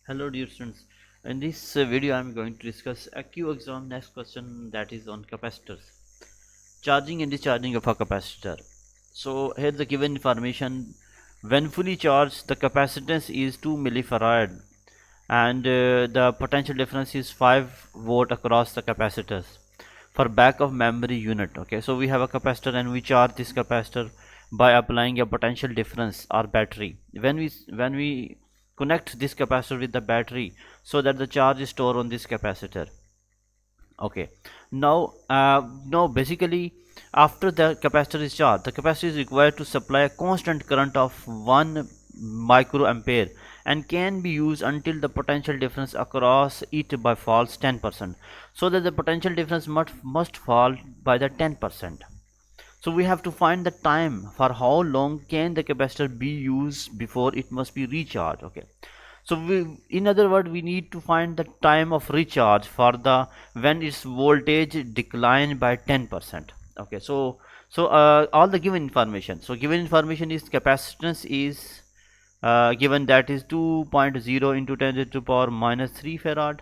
Hello dear students, in this video I am going to discuss AQA exam next question, that is on capacitors, charging and discharging of a capacitor. So here the given information: when fully charged the capacitance is 2 millifarad and the potential difference is 5 volt across the capacitors for back of memory unit. Okay, so we have a capacitor and we charge this capacitor by applying a potential difference or battery. When we connect this capacitor with the battery, so that the charge is stored on this capacitor. Okay, now basically, after the capacitor is charged, the capacitor is required to supply a constant current of 1 microampere and can be used until the potential difference across it by falls 10%, so that the potential difference must fall by the 10%. So we have to find the time for how long can the capacitor be used before it must be recharged. Okay, so in other words, we need to find the time of recharge for the when its voltage decline by 10%. Okay, so all the given information, so given information is capacitance is given, that is 2.0 into 10 to the power minus 3 farad.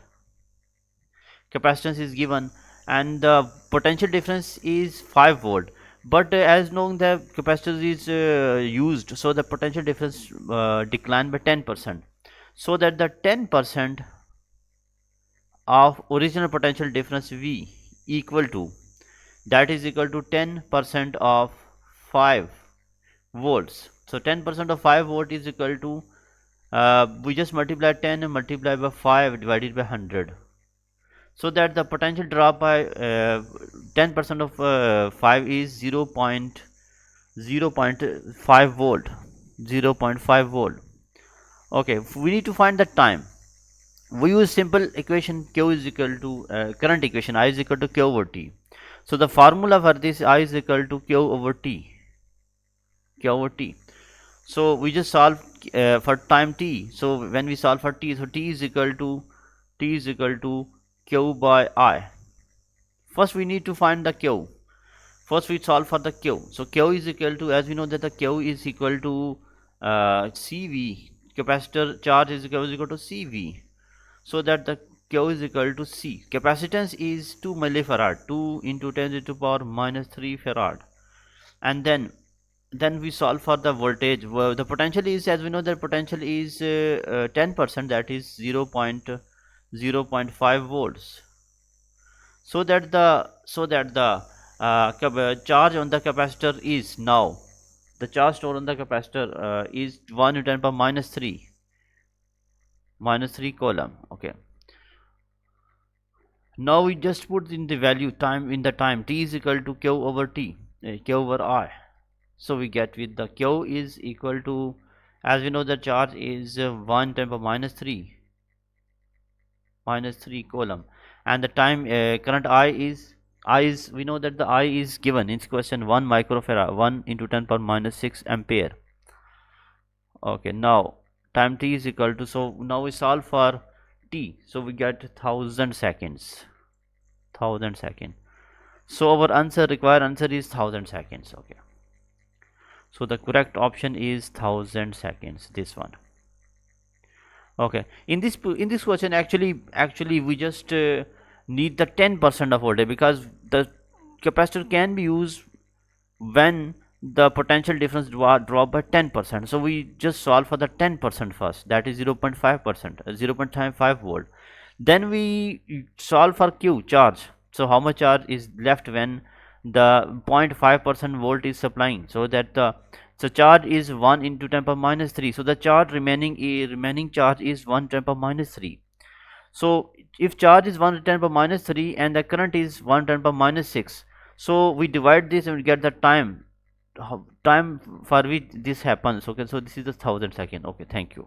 Capacitance is given and the potential difference is 5 volt, but as known the capacitor is used, so the potential difference declined by 10%, so that the 10% of original potential difference V equal to, that is equal to 10% of 5 volts. So 10% of 5 volt is equal to we just multiply 10 and multiply by 5 divided by 100, so that the potential drop by 10% of 5 is 0.5 volt. 0.5 volt. Okay, we need to find the time. We use simple equation Q is equal to current equation I is equal to Q over T. So the formula for this I is equal to Q over T. Q over T. So we just solve for time t. So when we solve for t, so t is equal to Q by I. First we need to find the Q. First we solve for the Q. So Q is equal to, as we know that the Q is equal to CV. Capacitor charge is equal to CV. So that the Q is equal to C. Capacitance is 2 millifarad. 2 into 10 to the power minus 3 farad. And then we solve for the voltage. Well, the potential is, as we know, the potential is 10%, that is 0.5 volts, so that the charge on the capacitor is, now the charge stored on the capacitor is 1 to 10 power minus 3 coulomb. Okay, now we just put in the value time in the time t is equal to Q over T, Q over I. So we get with the Q is equal to, as we know the charge is 1 10 power minus 3 coulomb, and the time current I is we know that the I is given in question 1 microfarad, 1 into 10 power minus 6 ampere. Okay, now time t is equal to, so now we solve for t, so we get 1000 seconds. So our required answer is 1000 seconds. Okay, so the correct option is 1000 seconds, this one. Okay, in this question, actually we just need the 10% of voltage, because the capacitor can be used when the potential difference drop by 10%. So we just solve for the 10% first, that is 0.5%, 0.5 volt. Then we solve for Q, charge. So how much charge is left when the 0.5% volt is supplying, so that the charge is 1 into 10 power minus 3. So the charge remaining charge is 1 10 power minus 3. So if charge is 1 to 10 power minus 3 and the current is 1 10 power minus 6, so we divide this and we get the time for which this happens. Okay, so this is the 1000 second. Okay, thank you.